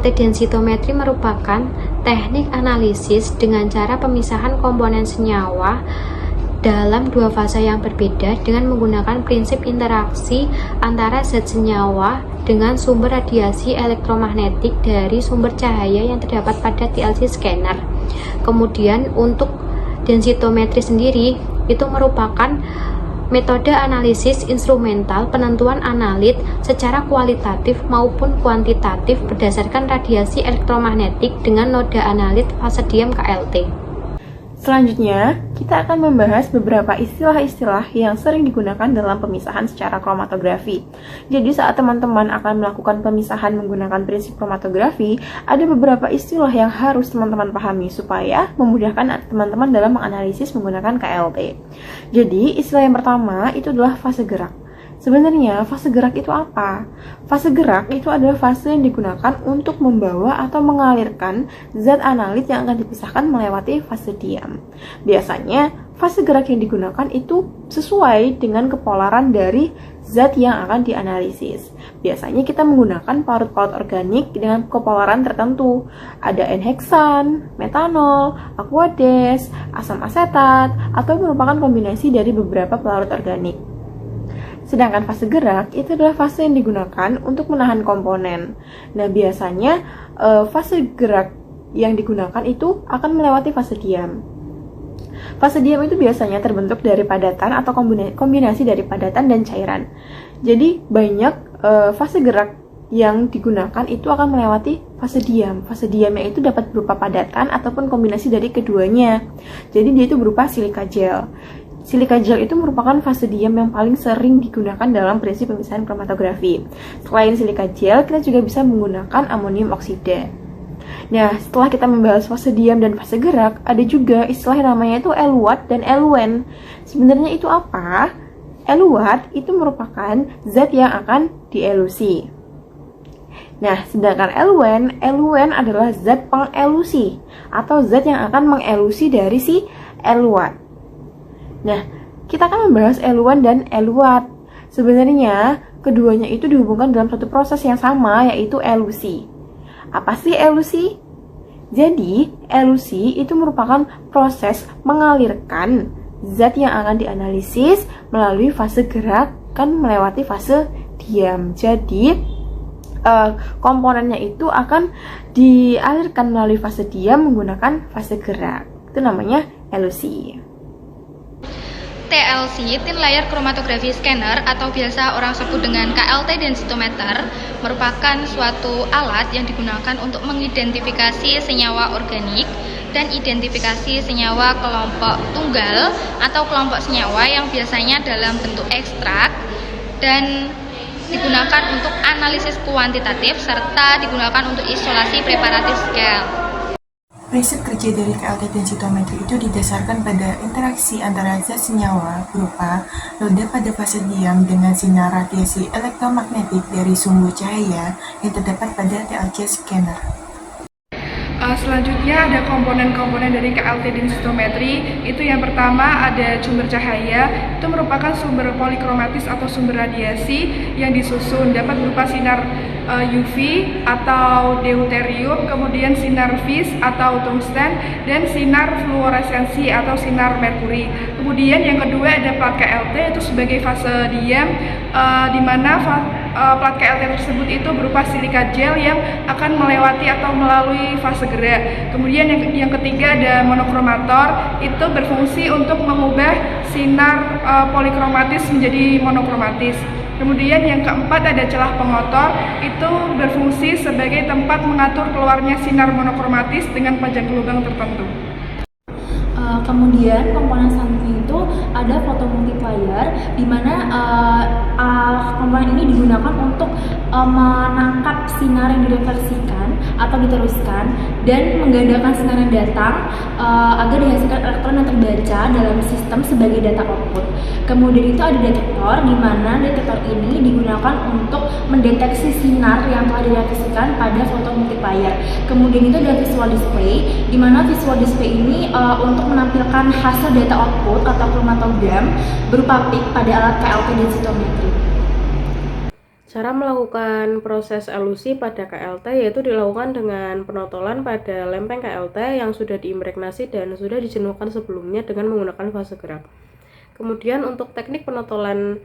KLT densitometri merupakan teknik analisis dengan cara pemisahan komponen senyawa dalam dua fase yang berbeda dengan menggunakan prinsip interaksi antara zat senyawa dengan sumber radiasi elektromagnetik dari sumber cahaya yang terdapat pada TLC scanner. Kemudian untuk densitometri sendiri itu merupakan metode analisis instrumental penentuan analit secara kualitatif maupun kuantitatif berdasarkan radiasi elektromagnetik dengan noda analit fase diam KLT. Selanjutnya, kita akan membahas beberapa istilah-istilah yang sering digunakan dalam pemisahan secara kromatografi. Jadi saat teman-teman akan melakukan pemisahan menggunakan prinsip kromatografi, ada beberapa istilah yang harus teman-teman pahami supaya memudahkan teman-teman dalam menganalisis menggunakan KLT. Jadi, istilah yang pertama itu adalah fase gerak. Sebenarnya fase gerak itu apa? Fase gerak itu adalah fase yang digunakan untuk membawa atau mengalirkan zat analit yang akan dipisahkan melewati fase diam. Biasanya fase gerak yang digunakan itu sesuai dengan kepolaran dari zat yang akan dianalisis. Biasanya kita menggunakan parut-parut organik dengan kepolaran tertentu. Ada N-heksan, metanol, aquades, asam asetat, atau merupakan kombinasi dari beberapa pelarut organik. Sedangkan fase gerak itu adalah fase yang digunakan untuk menahan komponen. Nah, biasanya fase gerak yang digunakan itu akan melewati fase diam. Fase diam itu biasanya terbentuk dari padatan atau kombinasi dari padatan dan cairan. Jadi, banyak fase gerak yang digunakan itu akan melewati fase diam. Fase diamnya itu dapat berupa padatan ataupun kombinasi dari keduanya. Jadi, dia itu berupa silika gel. Silika gel itu merupakan fase diam yang paling sering digunakan dalam prinsip pemisahan kromatografi. Selain silika gel, kita juga bisa menggunakan amonium oksida. Nah, setelah kita membahas fase diam dan fase gerak, ada juga istilah yang namanya itu eluat dan eluen. Sebenarnya itu apa? Eluat itu merupakan zat yang akan dielusi. Nah, sedangkan eluen adalah zat pengelusi atau zat yang akan mengelusi dari si eluat. Nah, kita akan membahas eluan dan eluat. Sebenarnya, keduanya itu dihubungkan dalam satu proses yang sama, yaitu elusi. Apa sih elusi? Jadi, elusi itu merupakan proses mengalirkan zat yang akan dianalisis melalui fase gerak kan melewati fase diam. Jadi, komponennya itu akan dialirkan melalui fase diam menggunakan fase gerak. Itu namanya elusi. TLC, Thin Layer Chromatography Scanner atau biasa orang sebut dengan KLT densitometer, merupakan suatu alat yang digunakan untuk mengidentifikasi senyawa organik dan identifikasi senyawa kelompok tunggal atau kelompok senyawa yang biasanya dalam bentuk ekstrak dan digunakan untuk analisis kuantitatif serta digunakan untuk isolasi preparatif scale. Prinsip kerja dari KLT densitometri itu didasarkan pada interaksi antara zat senyawa berupa noda pada fase diam dengan sinar radiasi elektromagnetik dari sumber cahaya yang terdapat pada TLC scanner. Selanjutnya ada komponen-komponen dari KLT densitometri. Itu yang pertama ada sumber cahaya. Itu merupakan sumber polikromatis atau sumber radiasi yang disusun dapat berupa sinar UV atau deuterium, kemudian sinar vis atau tungsten, dan sinar fluoresensi atau sinar merkuri. Kemudian yang kedua ada plat KLT itu sebagai fase diam, di mana plat KLT tersebut itu berupa silika gel yang akan melewati atau melalui fase gerak. Kemudian yang ketiga ada monokromator, itu berfungsi untuk mengubah sinar polikromatis menjadi monokromatis. Kemudian yang keempat ada celah pengotor, itu berfungsi sebagai tempat mengatur keluarnya sinar monokromatis dengan panjang lubang tertentu. Kemudian komponen selanjutnya itu ada fotomultiplier, di mana komponen ini digunakan untuk menangkap sinar yang direfleksikan atau diteruskan dan menggandakan sinar yang datang agar dihasilkan elektron yang terbaca dalam sistem sebagai data output. Kemudian itu ada detektor, di mana detektor ini digunakan untuk mendeteksi sinar yang telah direfleksikan pada fotomultiplier. Kemudian itu ada visual display, di mana visual display ini untuk menampilkan hasil data output atau kromatogram berupa peak pada alat KLT densitometri. Cara melakukan proses elusi pada KLT yaitu dilakukan dengan penotolan pada lempeng KLT yang sudah diimpregnasi dan sudah dijenuhkan sebelumnya dengan menggunakan fase gerak. Kemudian untuk teknik penotolan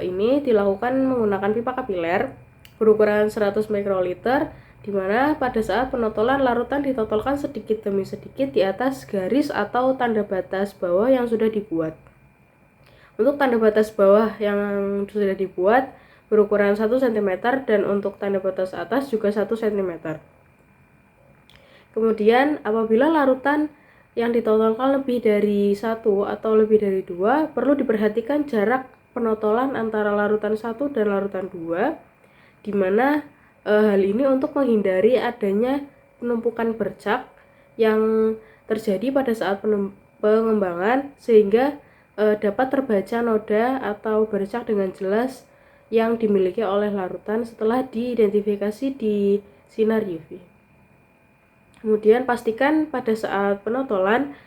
ini dilakukan menggunakan pipa kapiler berukuran 100 mikroliter, di mana pada saat penotolan larutan ditotolkan sedikit demi sedikit di atas garis atau tanda batas bawah yang sudah dibuat. Untuk tanda batas bawah yang sudah dibuat berukuran 1 cm dan untuk tanda batas atas juga 1 cm. Kemudian apabila larutan yang ditotolkan lebih dari 1 atau lebih dari 2, perlu diperhatikan jarak penotolan antara larutan 1 dan larutan 2, di mana hal ini untuk menghindari adanya penumpukan bercak yang terjadi pada saat pengembangan sehingga dapat terbaca noda atau bercak dengan jelas yang dimiliki oleh larutan setelah diidentifikasi di sinar UV. Kemudian pastikan pada saat penotolan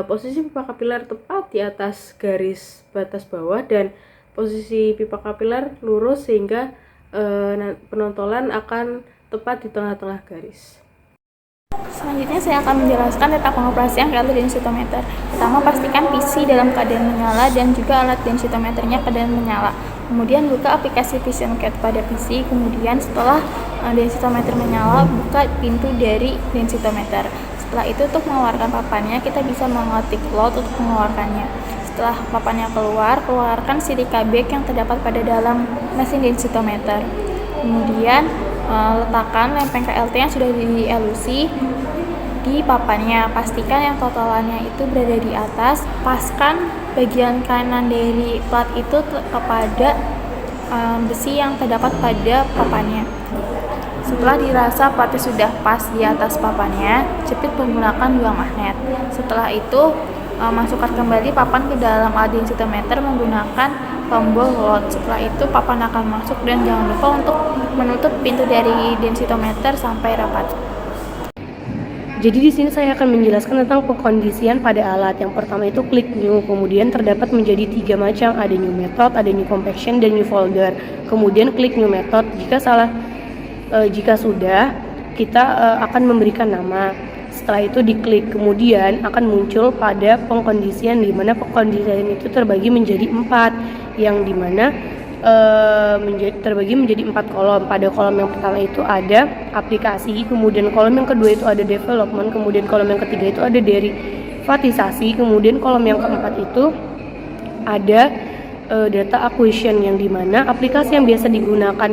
posisi pipa kapiler tepat di atas garis batas bawah dan posisi pipa kapiler lurus sehingga penotolan akan tepat di tengah-tengah garis. Selanjutnya saya akan menjelaskan tentang pengoperasian KLT densitometer. Pertama, pastikan PC dalam keadaan menyala dan juga alat densitometernya keadaan menyala. Kemudian buka aplikasi VisionCat pada PC. Kemudian setelah densitometer menyala, buka pintu dari densitometer. Setelah itu untuk mengeluarkan papannya, kita bisa mengetik load untuk mengeluarkannya. Setelah papannya keluar, keluarkan silika bag yang terdapat pada dalam mesin densitometer. Kemudian letakkan lempeng KLT yang sudah dielusi di papannya. Pastikan yang totalannya itu berada di atas. Paskan bagian kanan dari plat itu kepada besi yang terdapat pada papannya. Setelah dirasa platnya sudah pas di atas papannya, jepit menggunakan 2 magnet. Setelah itu masukkan kembali papan ke dalam alat densitometer menggunakan tombol load. Setelah itu papan akan masuk dan jangan lupa untuk menutup pintu dari densitometer sampai rapat. Jadi di sini saya akan menjelaskan tentang pengkondisian pada alat. Yang pertama itu klik new, kemudian terdapat menjadi 3 macam, ada new method, ada new compaction, dan new folder. Kemudian klik new method. Jika sudah, kita akan memberikan nama. Setelah itu diklik, kemudian akan muncul pada pengkondisian, di mana pengkondisian itu terbagi menjadi 4, yang dimana terbagi menjadi 4 kolom. Pada kolom yang pertama itu ada aplikasi, kemudian kolom yang kedua itu ada development, kemudian kolom yang ketiga itu ada derivatisasi, kemudian kolom yang keempat itu ada data acquisition, yang dimana aplikasi yang biasa digunakan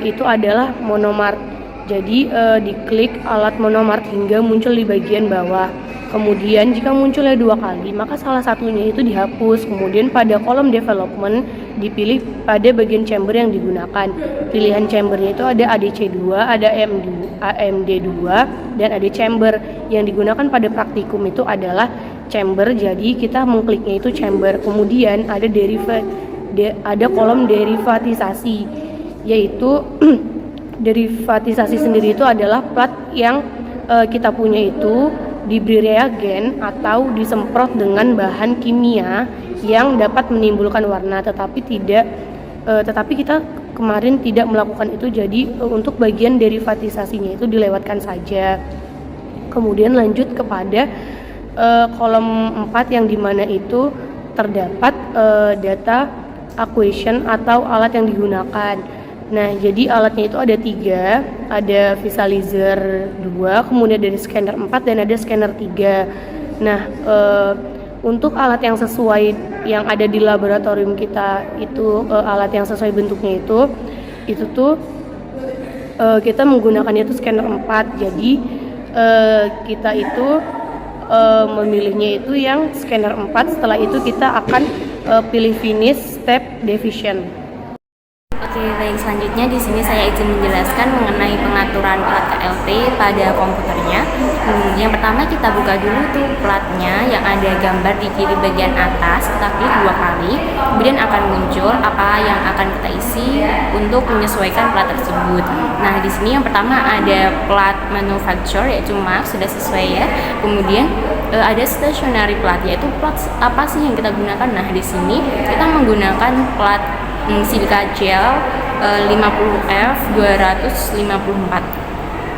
itu adalah monomart. Jadi diklik alat monomart hingga muncul di bagian bawah. Kemudian jika munculnya 2 kali, maka salah satunya itu dihapus. Kemudian pada kolom development dipilih pada bagian chamber yang digunakan. Pilihan chambernya itu ada ADC2, ada AMD2, dan ada chamber. Yang digunakan pada praktikum itu adalah chamber. Jadi kita mengkliknya itu chamber. Kemudian ada kolom derivatisasi, yaitu derivatisasi sendiri itu adalah plat yang kita punya itu diberi reagen atau disemprot dengan bahan kimia yang dapat menimbulkan warna, tetapi kita kemarin tidak melakukan itu, jadi untuk bagian derivatisasinya itu dilewatkan saja. Kemudian lanjut kepada kolom 4 yang dimana itu terdapat data acquisition atau alat yang digunakan. Nah, jadi alatnya itu ada 3, ada visualizer 2, kemudian ada scanner 4, dan ada scanner 3. Nah, untuk alat yang sesuai yang ada di laboratorium kita itu, alat yang sesuai bentuknya itu tuh kita menggunakannya itu scanner 4. Jadi kita itu memilihnya itu yang scanner 4. Setelah itu kita akan pilih finish step division. Oke, baik, selanjutnya di sini saya izin menjelaskan mengenai pengaturan plat KLT pada komputernya. Yang pertama kita buka dulu tuh platnya yang ada gambar di kiri bagian atas, tapi 2 kali. Kemudian akan muncul apa yang akan kita isi untuk menyesuaikan plat tersebut. Nah, di sini yang pertama ada plat manufacturer, yaitu mark, sudah sesuai ya. Kemudian ada stationary plat, yaitu plat apa sih yang kita gunakan. Nah, di sini kita menggunakan plat silika gel 50F 254.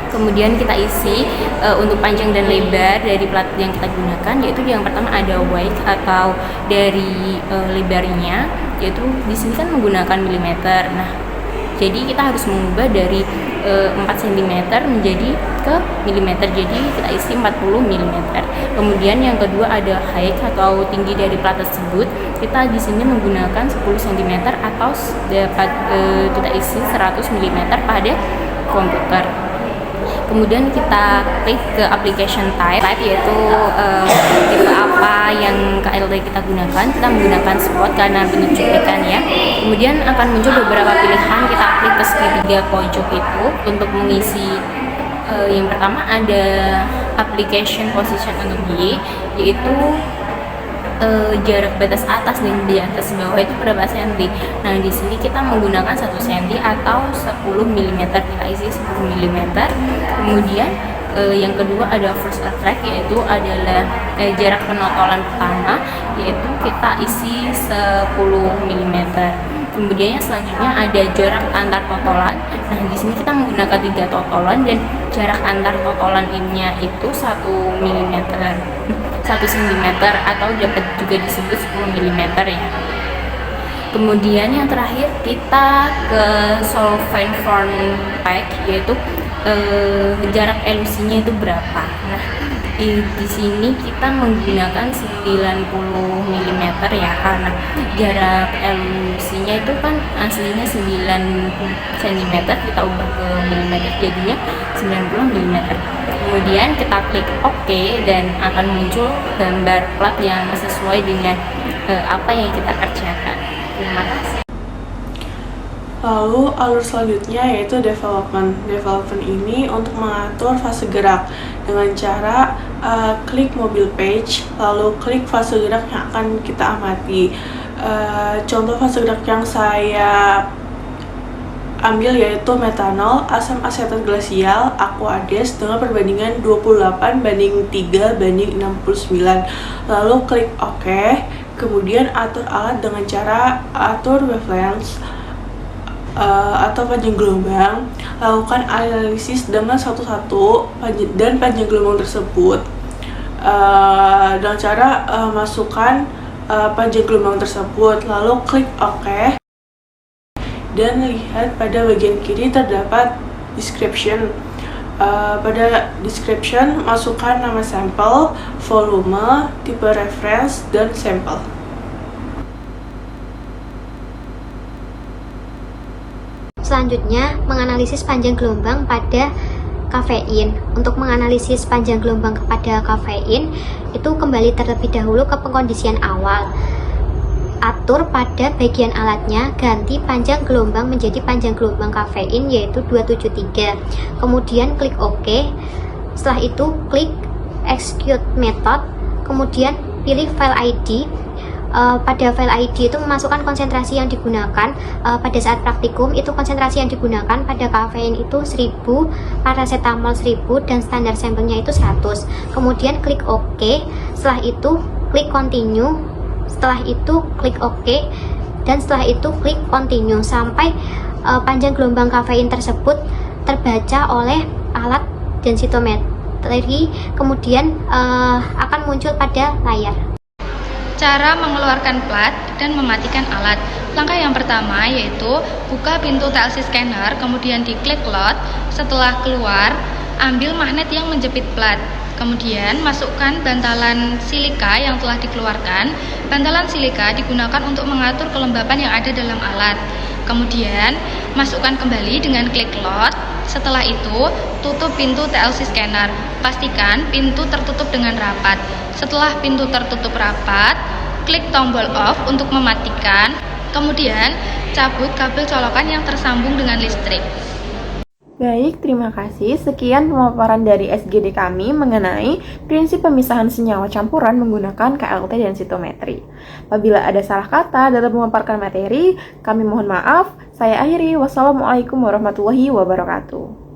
Kemudian kita isi untuk panjang dan lebar dari plat yang kita gunakan, yaitu yang pertama ada wide atau dari lebarnya, yaitu di sini kan menggunakan milimeter. Nah, jadi kita harus mengubah dari 4 cm menjadi ke milimeter, jadi kita isi 40 mm. Kemudian yang kedua ada height atau tinggi dari plat tersebut, kita di sini menggunakan 10 cm atau dapat kita isi 100 mm pada komputer. Kemudian kita klik ke application type, yaitu tipe apa yang KLT kita gunakan. Kita menggunakan spot karena bentuk cuplikan ya. Kemudian akan muncul beberapa pilihan, kita klik ke segitiga pojok itu untuk mengisi. Yang pertama ada application position untuk Y, yaitu jarak batas atas dan di atas bawah itu berapa cm. Nah, di sini kita menggunakan 1 cm atau 10 mm, kita isi 10 mm. Kemudian yang kedua ada first attract, yaitu adalah jarak penotolan pertama, yaitu kita isi 10 mm. Kemudian yang selanjutnya ada jarak antar totolan. Nah, di sini kita menggunakan 3 totolan dan jarak antar totolan ininya itu 1 mm, 1 cm atau dapat juga disebut 10 mm ya. Kemudian yang terakhir kita ke solvent form pack, yaitu jarak elusinya itu berapa. Nah, di sini kita menggunakan 90 mm ya, karena jarak elusinya itu kan aslinya 9 cm, kita ubah ke milimeter jadinya 90 mm. Kemudian kita klik OK dan akan muncul gambar plat yang sesuai dengan apa yang kita kerjakan. Terima kasih. Lalu alur selanjutnya yaitu development. Development ini untuk mengatur fase gerak dengan cara klik mobil page, lalu klik fase gerak yang akan kita amati. Contoh fase gerak yang saya ambil yaitu metanol, asam asetat glasial, aquades dengan perbandingan 28:3:69. Lalu klik OK. Kemudian atur alat dengan cara atur wavelength atau panjang gelombang. Lakukan analisis dengan satu-satu dan panjang gelombang tersebut dengan cara masukkan panjang gelombang tersebut. Lalu klik OK dan lihat pada bagian kiri terdapat description. Pada description masukkan nama sampel, volume, tipe reference, dan sampel. Selanjutnya, menganalisis panjang gelombang pada kafein. Untuk menganalisis panjang gelombang pada kafein, itu kembali terlebih dahulu ke pengkondisian awal. Atur pada bagian alatnya, ganti panjang gelombang menjadi panjang gelombang kafein, yaitu 273. Kemudian klik OK. Setelah itu, klik Execute Method. Kemudian pilih File ID. Pada file ID itu memasukkan konsentrasi yang digunakan pada saat praktikum. Itu konsentrasi yang digunakan pada kafein itu 1000, paracetamol 1000, dan standar sampelnya itu 100. Kemudian klik OK. Setelah itu klik Continue. Setelah itu klik OK, dan setelah itu klik Continue sampai panjang gelombang kafein tersebut terbaca oleh alat densitometri, kemudian akan muncul pada layar. Cara mengeluarkan plat dan mematikan alat. Langkah yang pertama yaitu buka pintu TLC scanner, kemudian diklik load. Setelah keluar, ambil magnet yang menjepit plat. Kemudian masukkan bantalan silika yang telah dikeluarkan. Bantalan silika digunakan untuk mengatur kelembapan yang ada dalam alat. Kemudian masukkan kembali dengan klik load. Setelah itu, tutup pintu TLC scanner. Pastikan pintu tertutup dengan rapat. Setelah pintu tertutup rapat, klik tombol off untuk mematikan. Kemudian, cabut kabel colokan yang tersambung dengan listrik. Baik, terima kasih. Sekian pemaparan dari SGD kami mengenai prinsip pemisahan senyawa campuran menggunakan KLT densitometri. Apabila ada salah kata dalam memaparkan materi, kami mohon maaf. Saya akhiri. Wassalamualaikum warahmatullahi wabarakatuh.